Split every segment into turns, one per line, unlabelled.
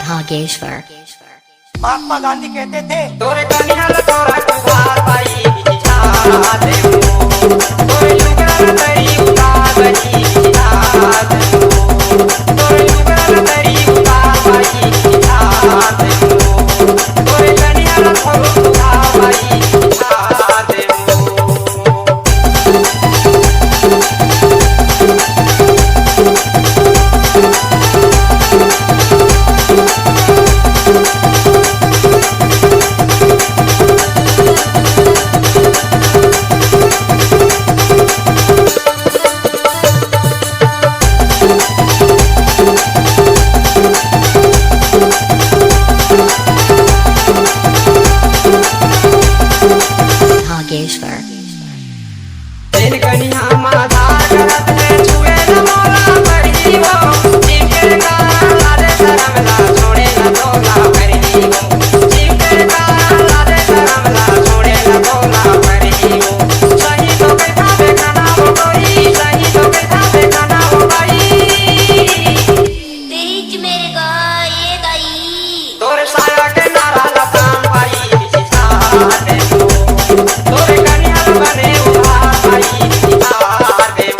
भागेश्वर।
महात्मा गांधी कहते थे
तोरे कनिया तोरा कुहार पाई बिछा देऊ तोरे लुगड़ा तरी उतार बची बिछा देऊ तोरे लुगड़ा तरी उतार पाई बिछा देऊ तोरे कनिया तोरा कुहार पाई बिछा देऊ।
भागेश्वर।
तेरे कनिया माधा करत है छुए न मोला पड़ी वो जीके का लादे शर्मला छोड़े न तोला पड़ी वो जीके का लादे शर्मला छोड़े न तोला पड़ी वो सही तो कैसा बेखाना हो गई सही तो कैसा बेखाना हो गई
तेज मेरे गाये गई
तोरे साया के नारा लताम पाई बिछा दे तोरे कनिया बने उधार पाई बिछा दे।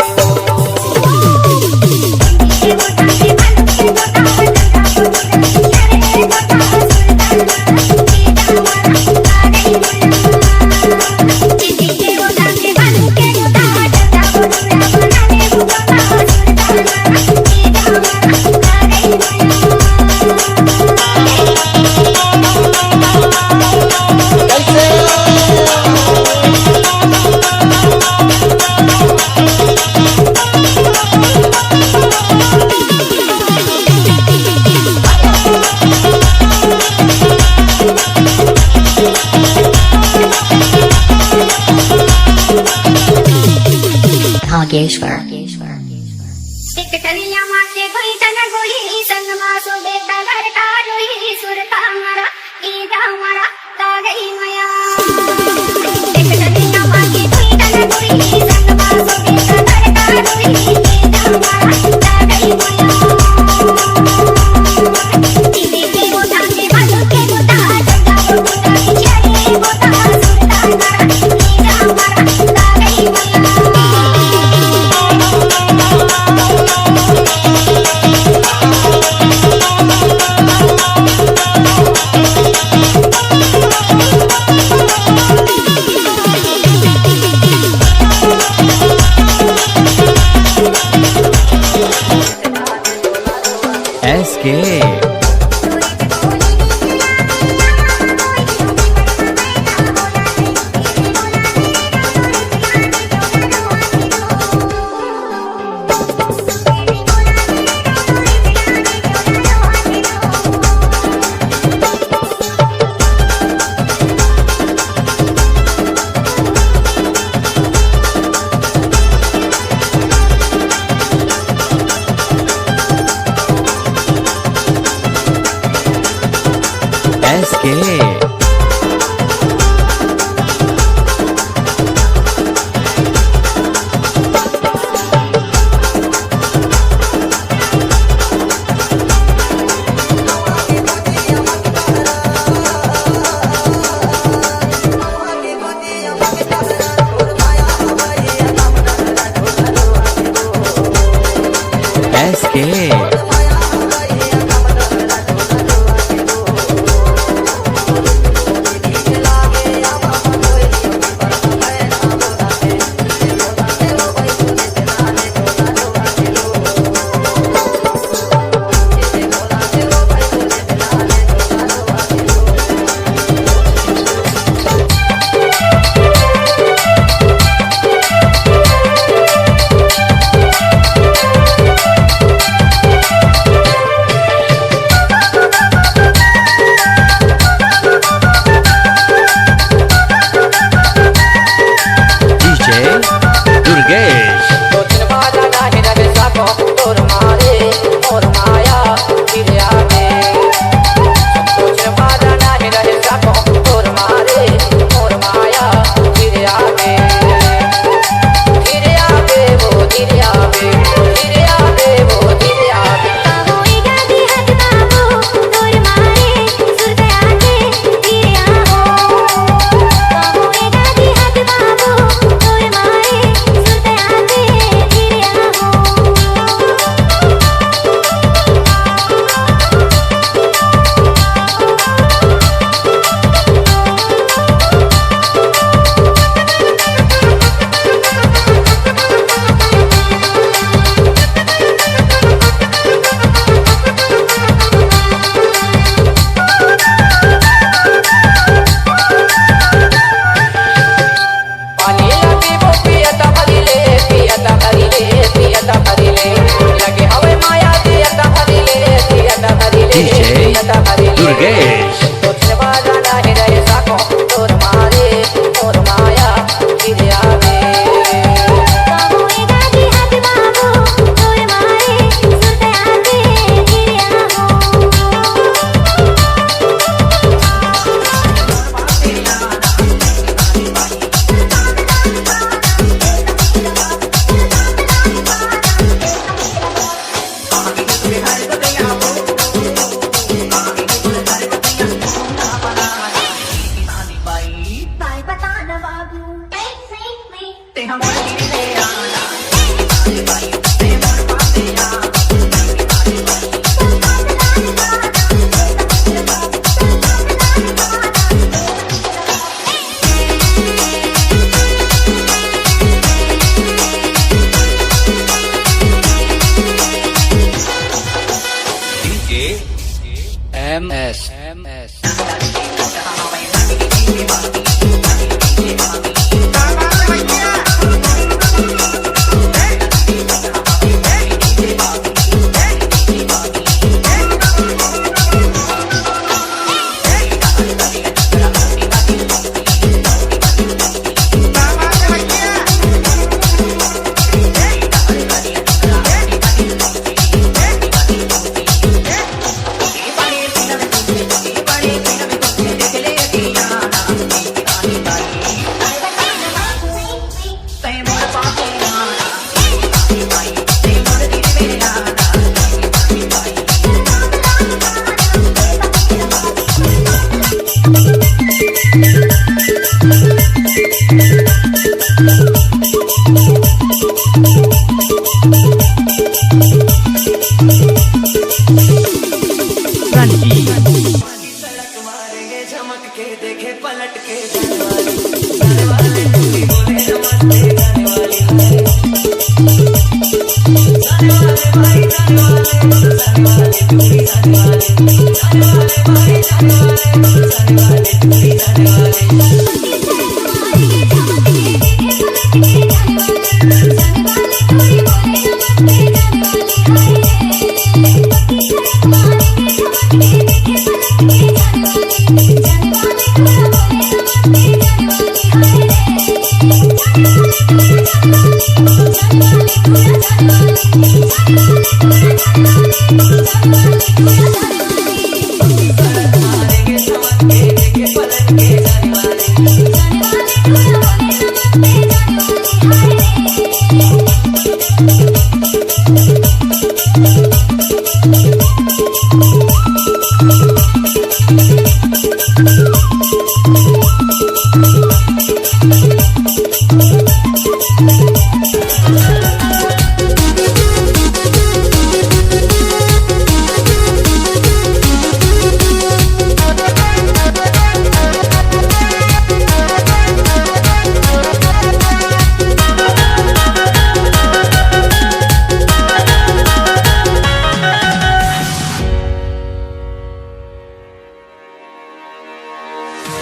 भागेश्वर।
कनिया माथे कोई तना गोली संग मासो बेटा घर का रोही सुर का हमारा ईदा हमारा ता गई माया कनिया माथे कोई तना गोली संग मासो बेटा घर का रोही ईदा हमारा ता गई माया दीदी के गोदा के बालों के गोदा जगा गोदा बिचारी गोदा सुर का हमारा ईदा हमारा ता गई माया।
SK DJ Durgesh
तो दिन बाजा नाही रवे साको तोर मारे मोर माया फिर आवे कुछ बाधा नहीं रहे सको तोर मारे मोर माया फिर आवे वो धीरे आवे धीरे आवे वो धीरे आवे
होएगा दी हद बाबू तोर मारे सुरत आके धीरे आओ होएगा दी हद बाबू तोर मारे सुरत आके धीरे आओ
पानी लगी वो पियता भरिले लगे हवे माया पियता भरिले
DJ दुर्गेश
कुछ बाधा नहीं रहे सको तोर मारे मोर माया फिर आवे
होएगा दी हद बाबू तोर मारे सुरत आके धीरे आओ बाय बताना बाबू ते हम
MS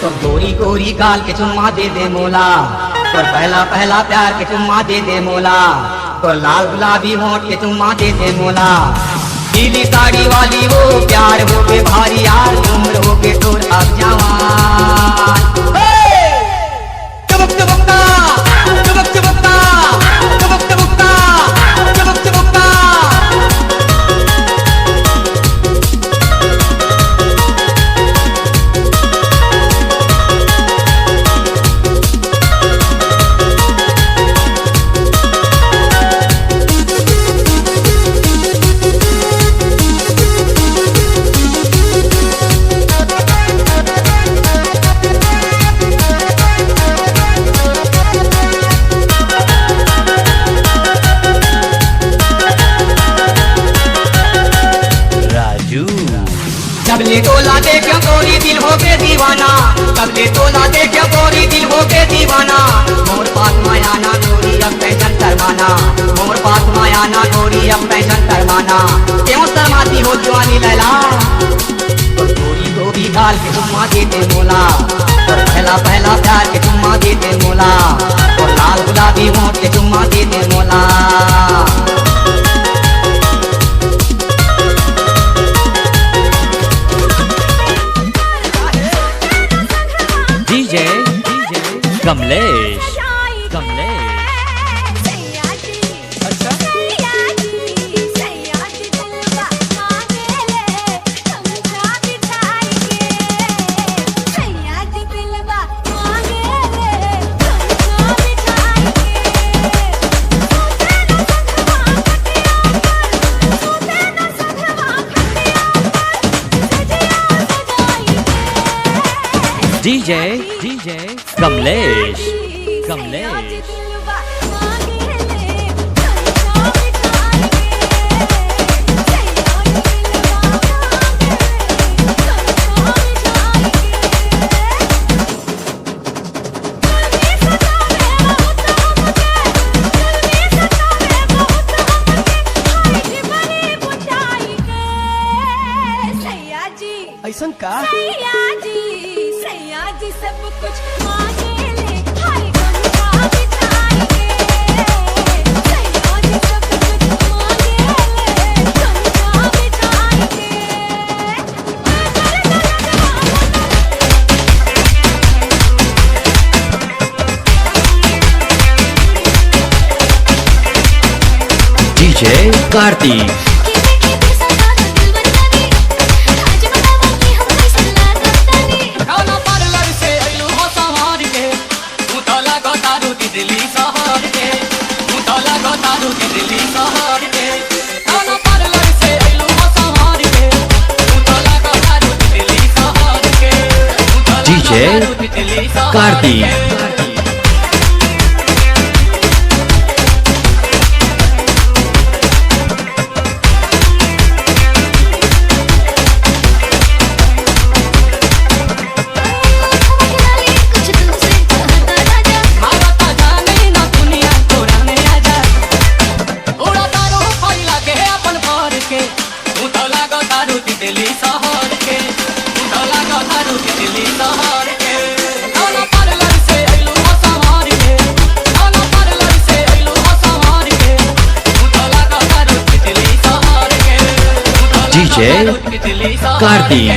तो गोरी गोरी गाल के चुम्मा दे दे मोला और पहला पहला प्यार के चुम्मा दे दे मोला और लाल गुलाबी होंठ के चुम्मा दे दे मोला पीली साड़ी वाली वो प्यार हो के भारी यार उम्र हो के तोर अब जवान चबक चबकता चबक चबकता चबक चबकता चबक चबकता कबले तोला देखो गोरी दिल हो के दीवाना, कबले तोला देखो गोरी दिल हो के दीवाना। मोर पास माया ना गोरी अब फैशन शर्माना, मोर पास माया ना गोरी अब फैशन शर्माना। क्यों शर्माती हो जवानी लैला, गोरी गोरी गाल के चुम्मा देते मोला, और पहला पहला प्यार के चुम्मा देते मोला, और लाल गुलाबी होंठ के चुम्मा देते मोला।
DJ कमलेश DJ कमलेश
ऐसन का
सैया जी सब कुछ मांगे ले, हाय गंगा बिछाएंगे। सैया जी सब कुछ मांगे ले, गंगा बिछाएंगे।
DJ Kartik Kartik Kartik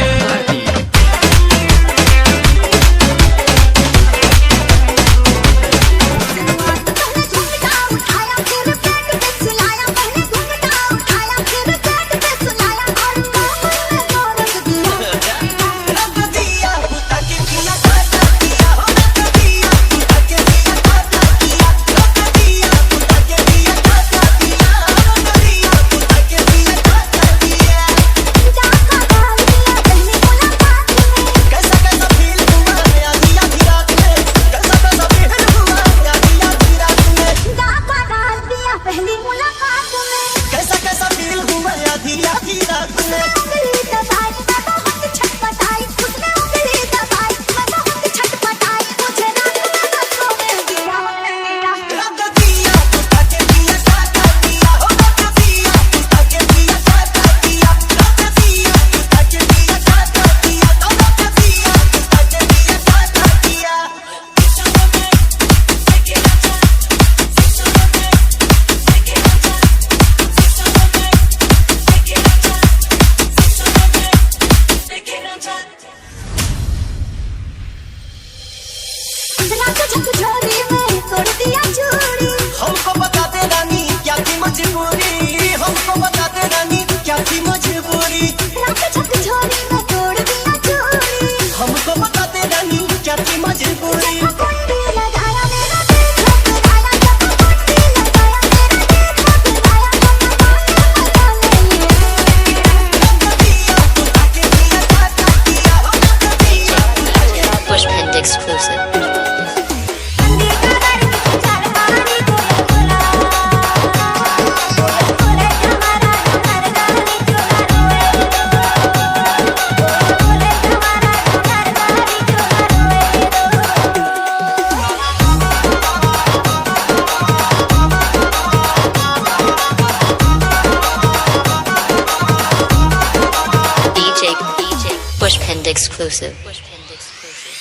exclusive.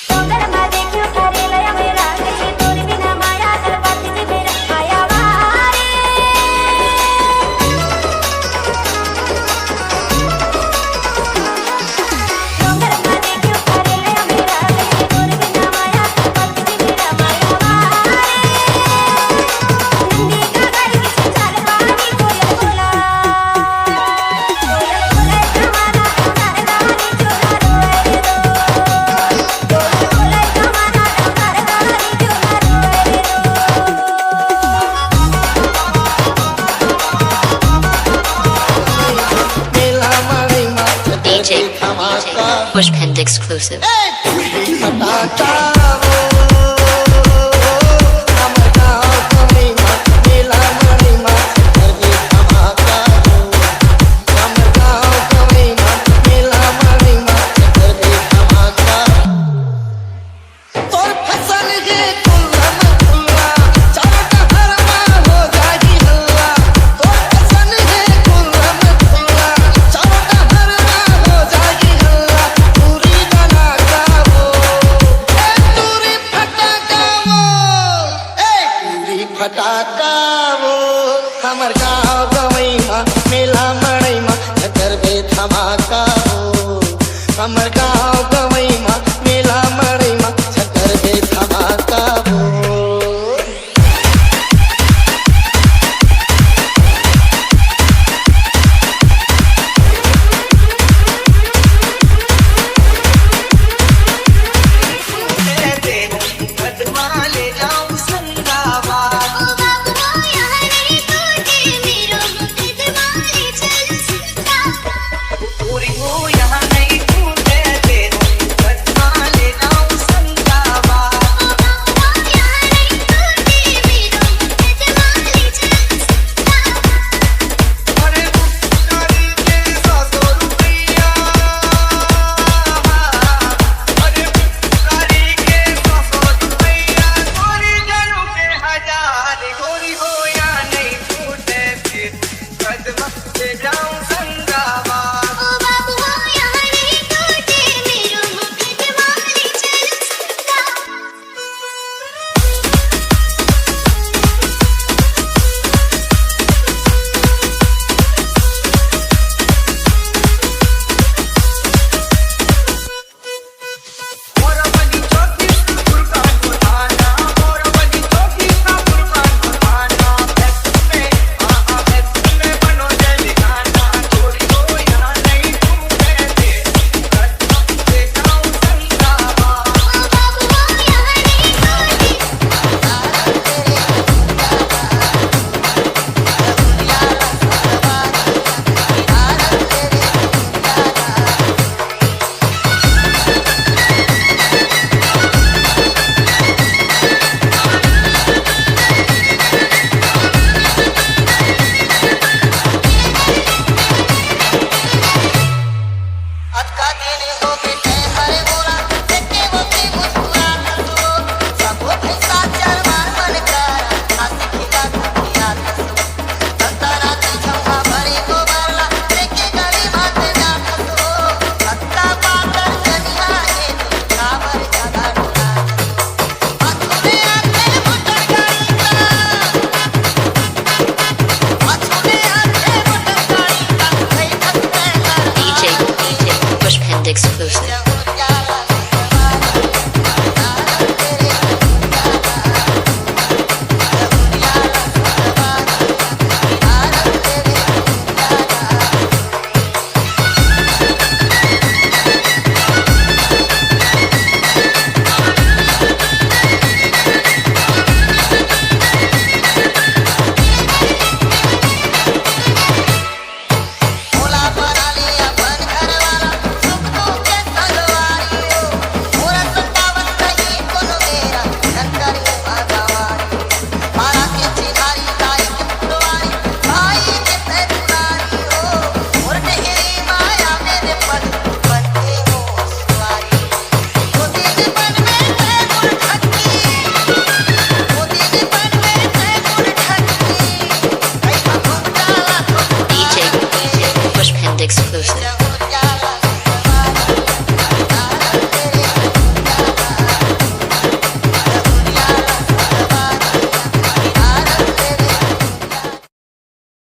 डोंगर में देखियो थारे लया मेरा कैसे तोर बिना माया दरबाती से मेरा आया वारे डोंगर में देखियो थारे लया मेरा कैसे तोर बिना माया दरबाती से मेरा माया वारे नंदी का गाड़ी की चाल वाली बोला बोला बोला बोला हमारा हमारा गानी चोला रोए दो
DJ Pushpend exclusive.
फटाका वो हमर गाँव